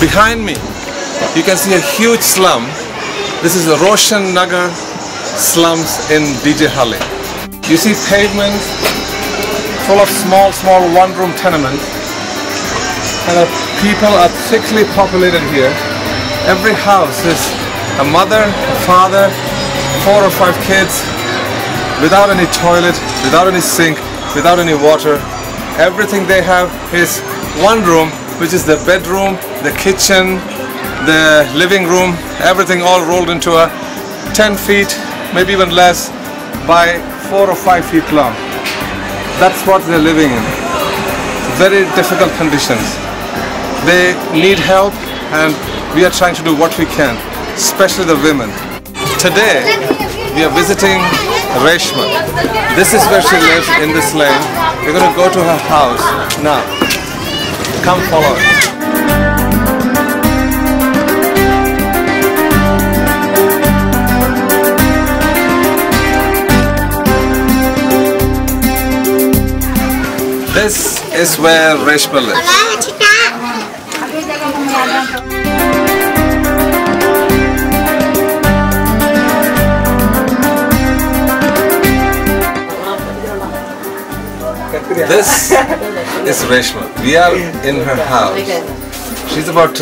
Behind me, you can see a huge slum. This is the Roshan Nagar slums in DJ Halli. You see pavements full of small one-room tenements, and the people are thickly populated here. Every house is a mother, a father, 4 or 5 kids, without any toilet, without any sink, without any water. Everything they have is one room, which is the bedroom, the kitchen, the living room, everything all rolled into a 10 feet, maybe even less, by 4 or 5 feet long. That's what they're living in. Very difficult conditions. They need help, and we are trying to do what we can, especially the women. Today, we are visiting Reshma. This is where she lives, in this lane. We're going to go to her house now. Come follow us. This is where Reshma lives. This is Reshma. We are in her house. She's about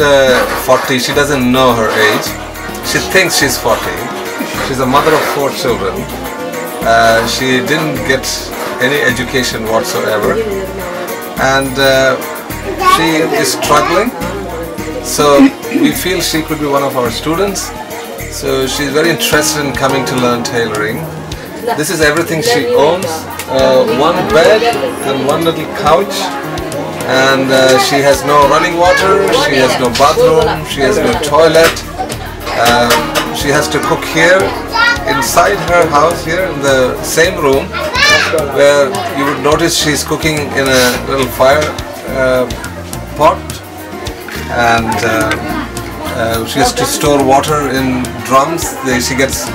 40. She doesn't know her age. She thinks she's 40. She's a mother of 4 children. She didn't get any education whatsoever, and she is struggling. So we feel she could be one of our students. So she's very interested in coming to learn tailoring. This is everything she owns. One bed and one little couch, and she has no running water, she has no bathroom, she has no toilet. She has to cook here inside her house, here in the same room, where you would notice she's cooking in a little fire pot, and she has to store water in drums. She gets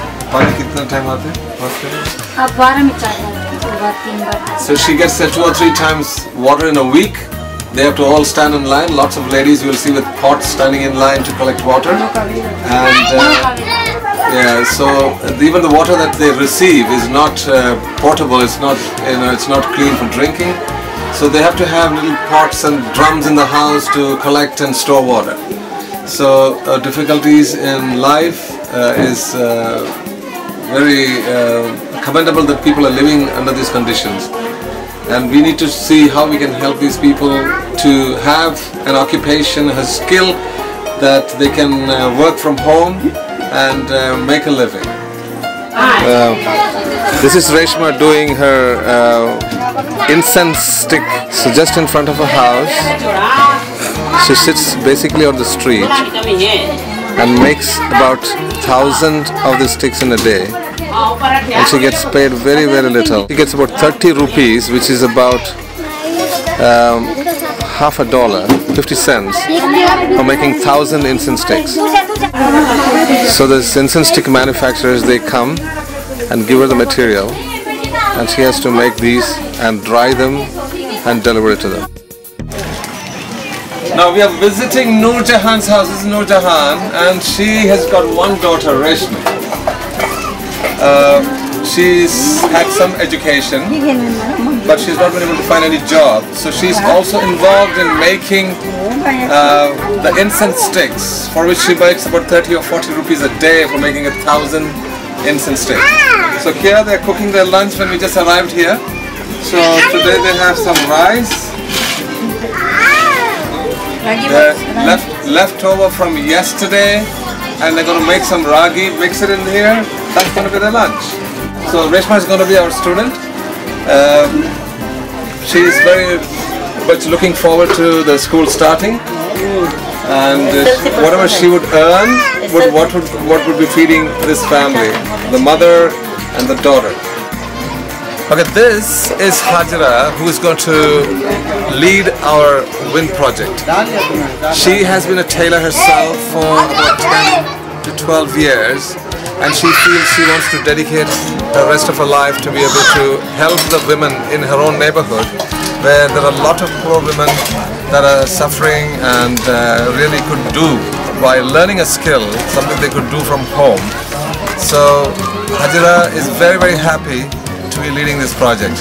so she gets 2 or 3 times water in a week. They have to all stand in line. Lots of ladies you will see with pots standing in line to collect water. And yeah, so even the water that they receive is not potable. It's not, it's not clean for drinking. So they have to have little pots and drums in the house to collect and store water. So difficulties in life is very commendable that people are living under these conditions, and we need to see how we can help these people to have an occupation, a skill that they can work from home and make a living. This is Reshma doing her incense stick. So just in front of her house, she sits basically on the street and makes about 1,000 of the sticks in a day, and she gets paid very little. She gets about 30 rupees, which is about half a dollar, 50 cents, for making 1,000 incense sticks. So the incense stick manufacturers, they come and give her the material, and she has to make these and dry them and deliver it to them. Now we are visiting Noor Jahan's house. This is Noor Jahan, and she has got one daughter, Reshma. She's had some education, but she's not been able to find any job. So she's also involved in making the incense sticks, for which she makes about 30 or 40 rupees a day for making 1,000 incense sticks. So here they're cooking their lunch when we just arrived here. So today they have some rice. Leftover from yesterday, and they're going to make some ragi, mix it in here. That's going to be their lunch. So Reshma is going to be our student. She is very much looking forward to the school starting, and whatever she would earn, what would be feeding this family, the mother and the daughter. Okay, this is Hajra, who is going to lead our WIN project. She has been a tailor herself for about 10 to 12 years, and she feels she wants to dedicate the rest of her life to be able to help the women in her own neighborhood, where there are a lot of poor women that are suffering and really could do by learning a skill, something they could do from home. So Hajira is very, very happy to be leading this project.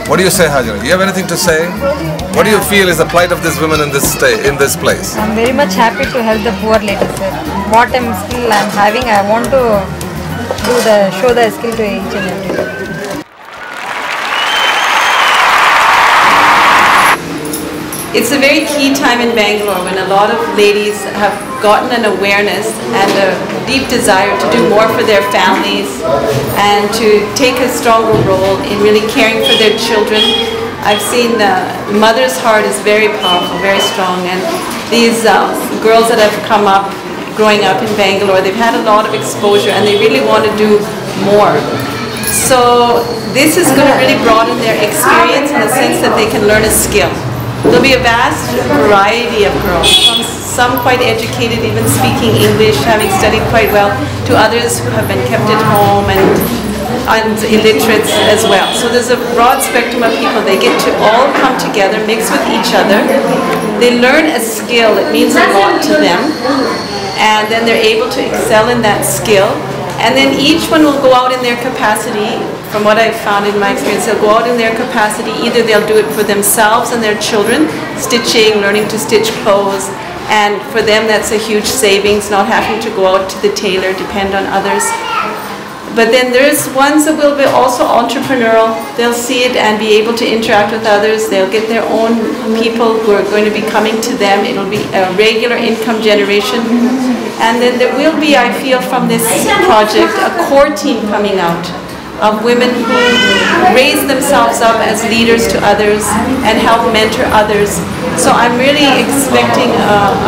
What do you say, Hajira? Do you have anything to say? What do you feel is the plight of these women in this place? I'm very much happy to help the poor ladies, sir. What skill I'm having, I want to show the skill to each and everyone. It's a very key time in Bangalore when a lot of ladies have gotten an awareness and a deep desire to do more for their families and to take a stronger role in really caring for their children. I've seen the mother's heart is very powerful, very strong, and these girls that have come up, growing up in Bangalore, they've had a lot of exposure and they really want to do more. So this is going to really broaden their experience in the sense that they can learn a skill. There'll be a vast variety of girls, from some quite educated, even speaking English, having studied quite well, to others who have been kept at home and illiterates as well. So there's a broad spectrum of people. They get to all come together, mix with each other. They learn a skill that means a lot to them, and then they're able to excel in that skill. And then each one will go out in their capacity. From what I've found in my experience, they'll go out in their capacity. Either they'll do it for themselves and their children, stitching, learning to stitch clothes, and for them that's a huge savings, not having to go out to the tailor, depend on others. But then there's ones that will be also entrepreneurial. They'll see it and be able to interact with others. They'll get their own people who are going to be coming to them. It'll be a regular income generation. And then there will be, I feel, from this project, a core team coming out of women who raise themselves up as leaders to others and help mentor others. So I'm really expecting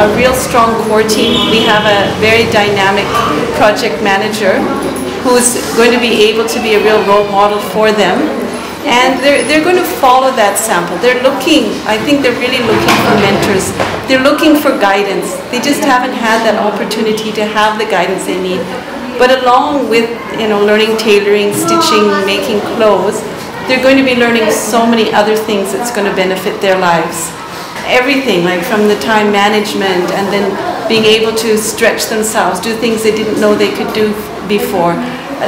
a real strong core team. We have a very dynamic project manager who's going to be able to be a real role model for them. And they're going to follow that sample. They're looking, I think they're really looking for mentors. They're looking for guidance. They just haven't had that opportunity to have the guidance they need. But along with, learning tailoring, stitching, making clothes, they're going to be learning so many other things that's going to benefit their lives. Everything, like from the time management and then being able to stretch themselves, do things they didn't know they could do before.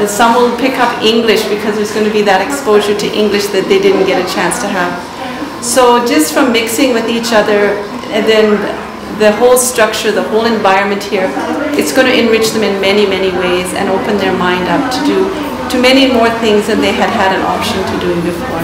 Some will pick up English because there's going to be that exposure to English that they didn't get a chance to have. So just from mixing with each other, and then the whole structure, the whole environment here, it's going to enrich them in many, many ways and open their mind up to do many more things than they had an option to doing before.